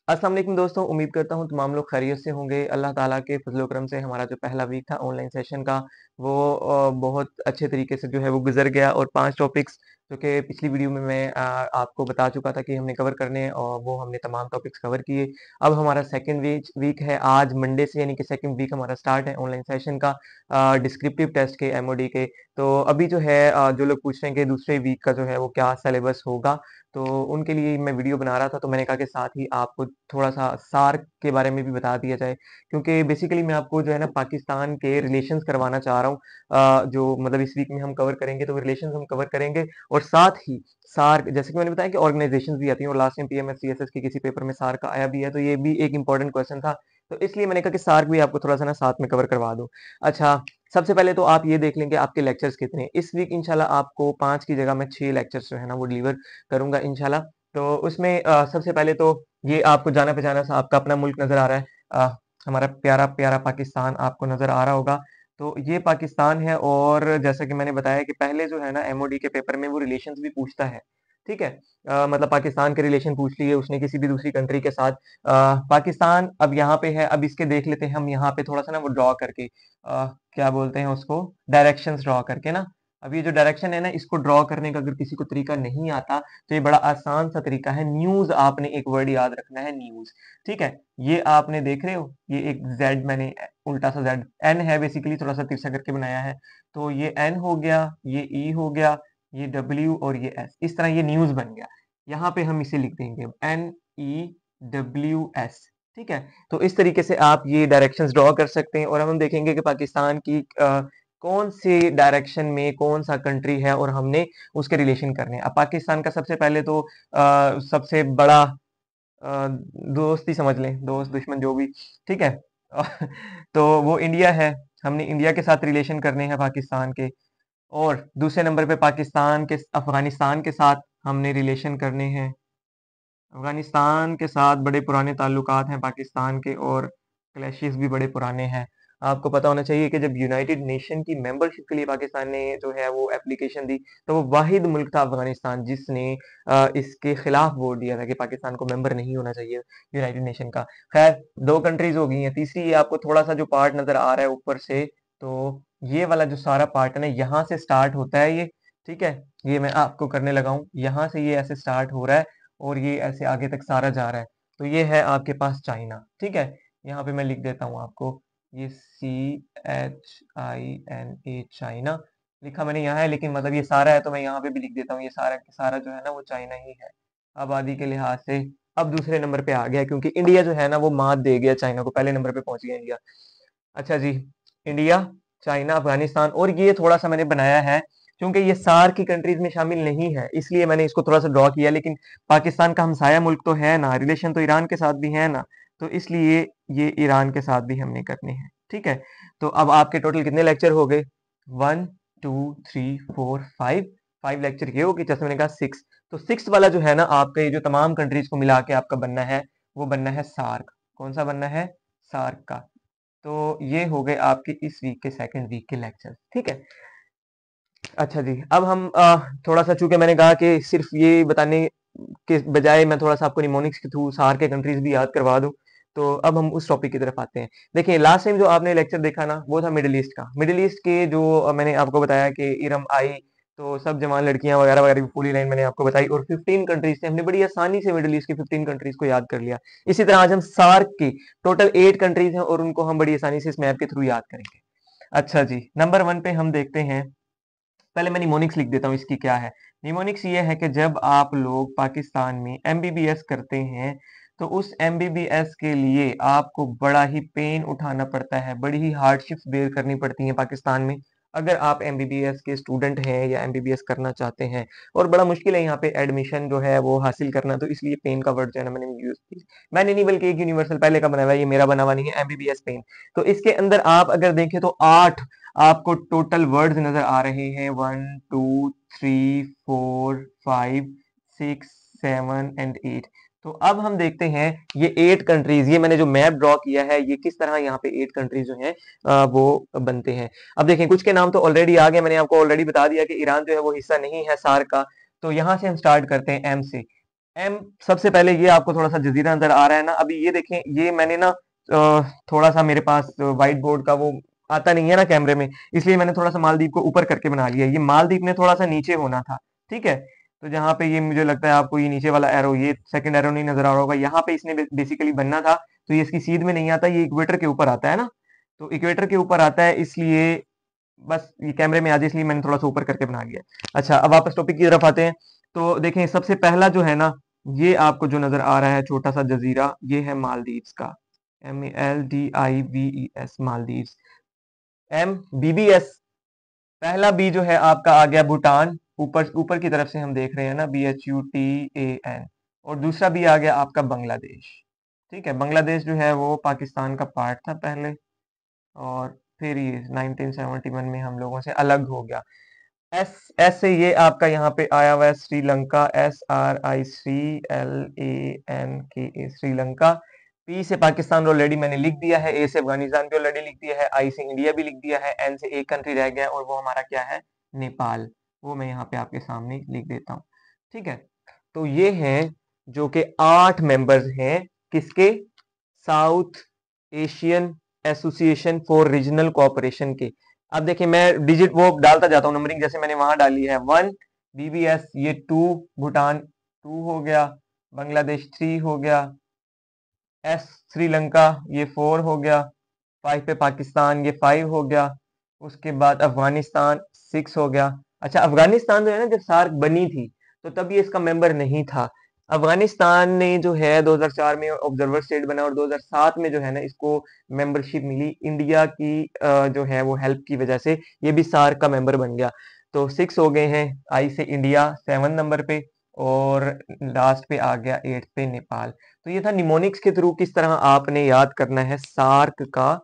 अस्सलाम वालेकुम दोस्तों, उम्मीद करता हूँ तमाम लोग खैरियत से होंगे। अल्लाह ताला के फज़ल व करम से हमारा जो पहला वीक था ऑनलाइन सेशन का वो बहुत अच्छे तरीके से जो है वो गुज़र गया और 5 टॉपिक्स जो कि पिछली वीडियो में मैं आपको बता चुका था कि हमने कवर करने हैं और वो हमने तमाम टॉपिक्स कवर किए। अब हमारा सेकंड वीक है आज मंडे से यानी कि सेकंड वीक हमारा स्टार्ट है ऑनलाइन सेशन का डिस्क्रिप्टिव टेस्ट के एमओडी के। तो अभी जो है जो लोग पूछ रहे हैं कि दूसरे वीक का जो है वो क्या सिलेबस होगा, तो उनके लिए मैं वीडियो बना रहा था, तो मैंने कहा कि साथ ही आपको थोड़ा-सा सार्क के बारे में भी बता दिया जाए, क्योंकि बेसिकली मैं आपको जो है ना पाकिस्तान के रिलेशंस करवाना चाह रहा हूँ। जो मतलब इस वीक में हम कवर करेंगे, तो रिलेशंस हम कवर करेंगे और साथ ही सार्क जैसे कि मैंने बताया कि ऑर्गेनाइजेशंस भी आती हैं और लास्ट टाइम पीएमएस, सीएसएस के किसी पेपर में सार्क का आया भी है, तो ये भी एक इम्पोर्टेंट क्वेश्चन था। तो इसलिए मैंने कहा कि सार्क भी आपको थोड़ा-सा ना साथ में कवर करवा दूँ। अच्छा, सबसे पहले तो आप ये देख लें कि आपके लेक्चर्स कितने हैं। इस वीक इंशाल्लाह आपको 5 की जगह मैं 6 लेक्चर्स जो है ना वो डिलीवर करूँगा इंशाल्लाह। तो उसमें सबसे पहले तो ये आपको जाना-पहचाना सा आपका अपना मुल्क नज़र आ रहा है। हमारा प्यारा-प्यारा पाकिस्तान आपको नज़र आ रहा होगा। तो ये पाकिस्तान है और जैसा कि मैंने बताया कि पहले जो है ना एमओडी के पेपर में वो रिलेशंस भी पूछता है, ठीक है? मतलब पाकिस्तान के रिलेशन पूछ लिए उसने किसी भी दूसरी कंट्री के साथ। पाकिस्तान अब यहाँ पे है, अब इसके देख लेते हैं हम यहाँ पे थोड़ा-सा ना वो ड्रॉ करके क्या बोलते हैं उसको डायरेक्शंस ड्रॉ करके ना। अब ये जो डायरेक्शन है ना इसको ड्रॉ करने का अगर किसी को तरीका नहीं आता तो ये बड़ा आसान सा तरीका है। न्यूज़ आपने एक वर्ड याद रखना है न्यूज़, ठीक है? ये आपने देख रहे हो, ये एक ज़ेड मैंने उल्टा सा ज़ेड एन है बेसिकली थोड़ा-सा तिरछा करके बनाया है। तो ये एन हो गया, ये ई हो गया, ये डब्ल्यू और ये एस। इस तरह ये न्यूज़ बन गया। यहाँ पे हम इसे लिख देंगे अब एन ई डब्ल्यू एस, ठीक है? तो इस तरीके से आप ये डायरेक्शंस ड्रॉ कर सकते हैं और अब हम देखेंगे कि पाकिस्तान की कौन से डायरेक्शन में कौन-सा कंट्री है और हमने उसके रिलेशन करने हैं। अब पाकिस्तान का सबसे पहले तो सबसे बड़ा दोस्त ही समझ लें, दोस्त दुश्मन जो भी, ठीक है? तो वो इंडिया है, हमने इंडिया के साथ रिलेशन करने हैं पाकिस्तान के और दूसरे नंबर पे पाकिस्तान के अफ़गानिस्तान के साथ हमने रिलेशन करने हैं। अफ़गानिस्तान के साथ बड़े पुराने ताल्लुकात हैं पाकिस्तान के और क्लैशेस भी बड़े पुराने हैं। आपको पता होना चाहिए कि जब यूनाइटेड नेशन की मेंबरशिप के लिए पाकिस्तान ने जो है वो एप्लीकेशन दी, तो वो वाहिद मुल्क था अफ़गानिस्तान जिसने इसके खिलाफ वोट दिया था कि पाकिस्तान को मेंबर नहीं होना चाहिए यूनाइटेड नेशन का। ख़ैर 2 कंट्रीज़ हो गई हैं, तीसरी ये आपको थोड़ा-सा जो पार्ट नज़र आ रहा है ऊपर से, तो ये वाला जो सारा पार्ट है ना यहाँ से स्टार्ट होता है ये, ठीक है? ये मैं आपको करने लगा हूँ, यहाँ से ये ऐसे स्टार्ट हो रहा है और ये ऐसे आगे तक सारा जा रहा है। तो ये है आपके पास चाइना, ठीक है? यहाँ पे मैं लिख देता हूँ आपको, ये CHINA चाइना लिखा मैंने यहाँ है, लेकिन मतलब ये सारा है तो मैं यहाँ पे भी लिख देता हूँ, ये सारा का सारा जो है ना वो चाइना ही है। आबादी के लिहाज से अब दूसरे नंबर पे आ गया क्योंकि इंडिया जो है ना वो मात दे गया चाइना को, पहले नंबर पे पहुँच गया इंडिया। अच्छा जी, इंडिया, चाइना, अफ़गानिस्तान और ये थोड़ा-सा मैंने बनाया है क्योंकि ये सार्क की कंट्रीज़ में शामिल नहीं है, इसलिए मैंने इसको थोड़ा-सा ड्रॉ किया, लेकिन पाकिस्तान का हमसाया मुल्क तो है ना, रिलेशन तो ईरान के साथ भी है ना, तो इसलिए ये ईरान के साथ भी हमने करने हैं, ठीक है? तो अब आपके टोटल कितने लेक्चर हो गए? 1, 2, 3, 4, 5 5 लेक्चर ये हो गए, जैसे मैंने कहा 6 तो 6th वाला जो है ना आपका ये जो तमाम कंट्रीज़ को मिला के आपका बनना है, वो बनना है सार्क। कौन-सा बनना है? सार्क का। तो ये हो गए आपके इस वीक के सेकंड वीक के लेक्चर्स, ठीक है? अच्छा जी, अब हम थोड़ा-सा चूँकि मैंने कहा कि सिर्फ़ ये बताने के बजाय मैं थोड़ा-सा आपको निमोनिक्स के थ्रू सार के कंट्रीज़ भी याद करवा दूँ, तो अब हम उस टॉपिक की तरफ आते हैं। देखिए लास्ट टाइम जो आपने लेक्चर देखा ना, वो था मिडल ईस्ट का। मिडल ईस्ट के जो मैंने आपको बताया कि इरम आई, तो सब जवान लड़कियाँ वगैरह-वगैरह की पूरी लाइन मैंने आपको बताई और 15 कंट्रीज़ थे, हमने बड़ी आसानी से मिडल ईस्ट की 15 कंट्रीज़ को याद कर लिया। इसी तरह आज हम सार्क की टोटल 8 कंट्रीज़ हैं और उनको हम बड़ी आसानी से इस मैप के थ्रू याद करेंगे। अच्छा जी, नंबर 1 पे हम देखते हैं, पहले मैं निमोनिक्स लिख देता हूँ इसकी क्या है। निमोनिक्स ये है कि जब आप लोग पाकिस्तान में एमबीबीएस करते हैं, तो उस एमबीबीएस के लिए आपको बड़ा ही पेन उठाना पड़ता है, बड़ी ही हार्डशिप्स बेयर करनी पड़ती हैं पाकिस्तान में, अगर आप एमबीबीएस के स्टूडेंट हैं या एमबीबीएस करना चाहते हैं और बड़ा मुश्किल है यहाँ पे एडमिशन जो है वो हासिल करना, तो इसलिए पेन का वर्ड जो है ना मैंने यूज़ किया। मैंने नहीं बल्कि एक यूनिवर्सल पहले का बनाया हुआ है, ये मेरा बना हुआ नहीं है, एमबीबीएस पेन। तो इसके अंदर आप अगर देखें तो 8 आपको टोटल वर्ड्स नजर आ रहे हैं 1 2 3 4 5 6 7 एंड 8। तो अब हम देखते हैं ये 8 कंट्रीज, ये मैंने जो मैप ड्रॉ किया है ये किस तरह यहाँ पे 8 कंट्रीज जो हैं वो बनते हैं। अब देखें कुछ के नाम तो ऑलरेडी आ गए, मैंने आपको ऑलरेडी बता दिया कि ईरान जो है वो हिस्सा नहीं है सार्क का। तो यहाँ से हम स्टार्ट करते हैं एम से। एम सबसे पहले ये आपको थोड़ा सा जजीरा नजर आ रहा है ना, अभी ये देखें, ये मैंने ना थोड़ा सा मेरे पास व्हाइट बोर्ड का वो आता नहीं है ना कैमरे में, इसलिए मैंने थोड़ा सा मालदीव को ऊपर करके बना लिया। ये मालदीव ने थोड़ा सा नीचे होना था, ठीक है। तो जहां पे ये मुझे लगता है आपको ये नीचे वाला एरो, ये सेकंड एरो नहीं नजर आ रहा होगा, यहाँ पे इसने बेसिकली बनना था, तो ये इसकी सीध में नहीं आता, ये इक्वेटर के ऊपर आता है ना, तो इक्वेटर के ऊपर आता है, इसलिए बस ये कैमरे में आ जाए इसलिए मैंने थोड़ा सा ऊपर करके बना लिया। अच्छा, अब वापस टॉपिक की तरफ आते हैं। तो देखें, सबसे पहला जो है ना, ये आपको जो नजर आ रहा है छोटा सा जजीरा, ये है मालदीव्स का, MALDIVES, मालदीव्स। MBBS, पहला बी जो है आपका आ गया भूटान, ऊपर ऊपर की तरफ से हम देख रहे हैं ना, BHUTAN, और दूसरा भी आ गया आपका बांग्लादेश। ठीक है, बांग्लादेश जो है वो पाकिस्तान का पार्ट था पहले, और फिर ये 1971 में हम लोगों से अलग हो गया। एस एस से ये आपका यहाँ पे आया हुआ है श्रीलंका, SRICLANKA, श्रीलंका। पी से पाकिस्तान ऑलरेडी मैंने लिख दिया है, ए से अफगानिस्तान भी ऑलरेडी लिख दिया है, आई से इंडिया भी लिख दिया है, एन से एक कंट्री रह गया और वो हमारा क्या है, नेपाल। वो मैं यहाँ पे आपके सामने लिख देता हूँ, ठीक है। तो ये हैं जो कि 8 मेंबर्स हैं, किसके, south Asian association for regional cooperation के। अब देखिए मैं डिजिट वो डालता जाता हूँ, नंबरिंग जैसे मैंने वहां डाली है, 1 BBS, ये 2 भूटान 2 हो गया, बांग्लादेश 3 हो गया, एस श्रीलंका ये 4 हो गया, 5 पे पाकिस्तान ये 5 हो गया, उसके बाद अफगानिस्तान 6 हो गया। अच्छा, अफगानिस्तान जो है ना, जब सार्क बनी थी तो तब ये इसका मेंबर नहीं था। अफगानिस्तान ने जो है 2004 में ऑब्जर्वर स्टेट बना, और 2007 में जो है ना इसको मेंबरशिप मिली इंडिया की जो है वो हेल्प की वजह से, ये भी सार्क का मेंबर बन गया। तो 6 हो गए हैं, आई से इंडिया 7 नंबर पे, और लास्ट पे आ गया 8 पे नेपाल। तो ये था निमोनिक्स के थ्रू किस तरह आपने याद करना है सार्क का,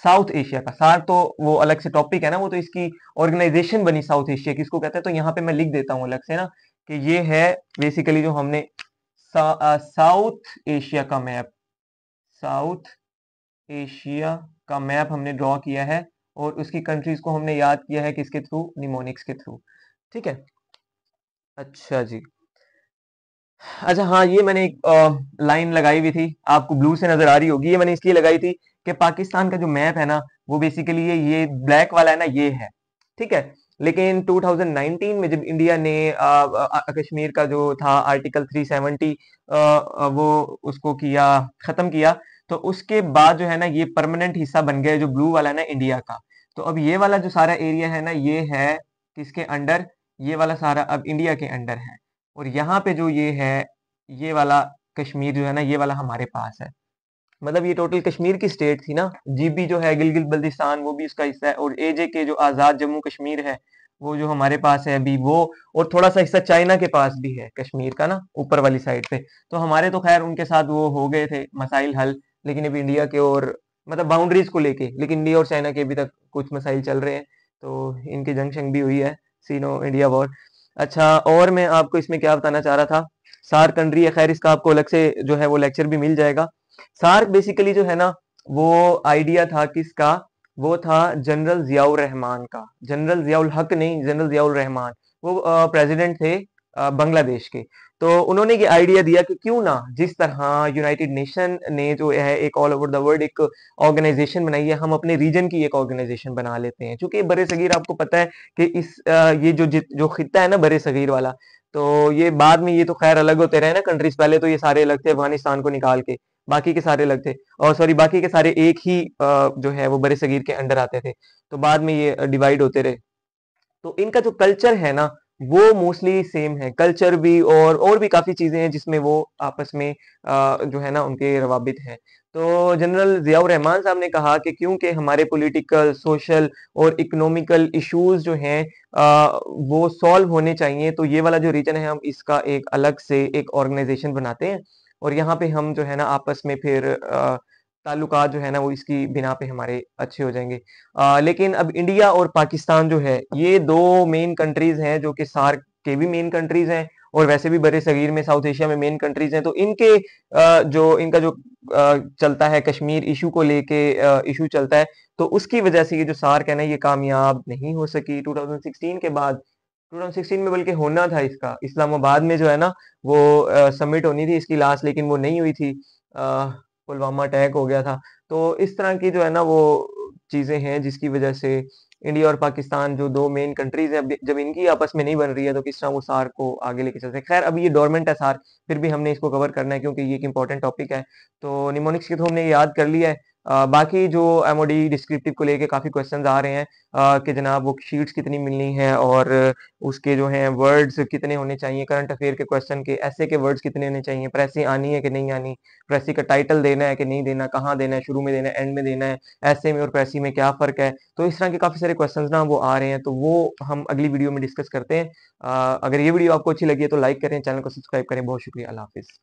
साउथ एशिया का। सार्क तो वो अलग से टॉपिक है ना, वो तो इसकी ऑर्गेनाइजेशन बनी साउथ एशिया की, इसको कहते हैं। तो यहाँ पे मैं लिख देता हूँ अलग से ना, कि ये है बेसिकली जो हमने साउथ एशिया का मैप, साउथ एशिया का मैप हमने ड्रॉ किया है, और उसकी कंट्रीज को हमने याद किया है किसके थ्रू, निमोनिक्स के थ्रू, ठीक है। अच्छा जी। अच्छा हाँ, ये मैंने एक लाइन लगाई हुई थी, आपको ब्लू से नजर आ रही होगी, ये मैंने इसलिए लगाई थी कि पाकिस्तान का जो मैप है ना, वो बेसिकली ये ब्लैक वाला है ना, ये है, ठीक है। लेकिन 2019 में जब इंडिया ने कश्मीर का जो था आर्टिकल 370 वो उसको किया, खत्म किया, तो उसके बाद जो है ना ये परमानेंट हिस्सा बन गया, जो ब्लू वाला है ना इंडिया का। तो अब ये वाला जो सारा एरिया है ना, ये है किसके अंडर, ये वाला सारा अब इंडिया के अंडर है। और यहाँ पे जो ये है, ये वाला कश्मीर जो है ना, ये वाला हमारे पास है। मतलब ये टोटल कश्मीर की स्टेट थी ना, जीबी जो है गिलगित बल्तिस्तान वो भी इसका हिस्सा है, और एजे के जो आजाद जम्मू कश्मीर है वो जो हमारे पास है अभी वो, और थोड़ा सा हिस्सा चाइना के पास भी है कश्मीर का ना, ऊपर वाली साइड पे। तो हमारे तो खैर उनके साथ वो हो गए थे मसाइल हल, लेकिन अभी इंडिया के और मतलब बाउंड्रीज को लेके, लेकिन इंडिया और चाइना के अभी तक कुछ मसाइल चल रहे हैं, तो इनकी जंग शंग भी हुई है, सीनो इंडिया वॉर। अच्छा, और मैं आपको इसमें क्या बताना चाह रहा था, सार कंट्री है, खैर इसका आपको अलग से जो है वो लेक्चर भी मिल जाएगा। सार्क बेसिकली जो है ना, वो आइडिया था किसका, वो था जनरल जियाउर रहमान का, जनरल जियाउल हक नहीं, जनरल जियाउर रहमान। वो प्रेसिडेंट थे बांग्लादेश के। तो उन्होंने ये आइडिया दिया कि क्यों ना, जिस तरह यूनाइटेड नेशन ने जो है एक ऑल ओवर द वर्ल्ड एक ऑर्गेनाइजेशन बनाई है, हम अपने रीजन की एक ऑर्गेनाइजेशन बना लेते हैं। क्योंकि बड़े सगीर आपको पता है कि इस ये जो खित्ता है ना बड़े सगीर वाला, तो ये बाद में ये तो खैर अलग होते रहे ना कंट्रीज, पहले तो ये सारे अलग थे अफगानिस्तान को निकाल के, बाकी के सारे अलग थे, और सॉरी बाकी के सारे एक ही जो है वो बड़े सगीर के अंडर आते थे। तो बाद में ये डिवाइड होते रहे। तो इनका जो कल्चर है ना, वो मोस्टली सेम है, कल्चर भी और भी काफी चीजें हैं जिसमें वो आपस में जो है ना उनके रवाबित हैं। तो जनरल जियाउर रहमान साहब ने कहा कि क्योंकि हमारे पॉलिटिकल, सोशल और इकोनॉमिकल इश्यूज जो हैं वो सॉल्व होने चाहिए, तो ये वाला जो रीजन है हम इसका एक अलग से एक ऑर्गेनाइजेशन बनाते हैं, और यहाँ पे हम जो है ना आपस में फिर ताल्लुकात जो है ना वो इसकी बिना पे हमारे अच्छे हो जाएंगे। लेकिन अब इंडिया और पाकिस्तान जो है, ये दो मेन कंट्रीज हैं जो कि सार्क के भी मेन कंट्रीज हैं, और वैसे भी बड़े सगीर में साउथ एशिया में मेन कंट्रीज हैं। तो इनके जो इनका जो चलता है कश्मीर इशू को लेके इशू चलता है, तो उसकी वजह से ये जो सार्क है ना ये कामयाब नहीं हो सकी 2016 के बाद। 2016 में बल्कि होना था इसका, इस्लामाबाद में जो है ना वो समिट होनी थी इसकी लास्ट, लेकिन वो नहीं हुई थी। पुलवामा अटैक हो गया था। तो इस तरह की जो है ना वो चीज़ें हैं जिसकी वजह से इंडिया और पाकिस्तान जो 2 मेन कंट्रीज़ हैं, अब जब इनकी आपस में नहीं बन रही है तो किस तरह वो सार्क को आगे लेके चलते हैं। खैर अभी ये डोरमेंट है सार्क, फिर भी हमने इसको कवर करना है क्योंकि ये एक इम्पोर्टेंट टॉपिक है। तो निमोनिक्स के थ्रू हमने याद कर लिया है। बाकी जो एमओडी डिस्क्रिप्टिव को लेके काफ़ी क्वेश्चंस आ रहे हैं कि जनाब वो शीट्स कितनी मिलनी है और उसके जो हैं वर्ड्स कितने होने चाहिए, करंट अफेयर के क्वेश्चन के ऐसे के वर्ड्स कितने होने चाहिए, प्रेसी आनी है कि नहीं आनी, प्रेसी का टाइटल देना है कि नहीं देना, कहाँ देना है, शुरू में देना है, एंड में देना है, ऐसे में और प्रेसी में क्या फ़र्क है। तो इस तरह के काफ़ी सारे क्वेश्चंस ना वो आ रहे हैं, तो वो हम अगली वीडियो में डिस्कस करते हैं। अगर ये वीडियो आपको अच्छी लगी है तो लाइक करें, चैनल को सब्सक्राइब करें। बहुत शुक्रिया। अल्लाह हाफ़िज़।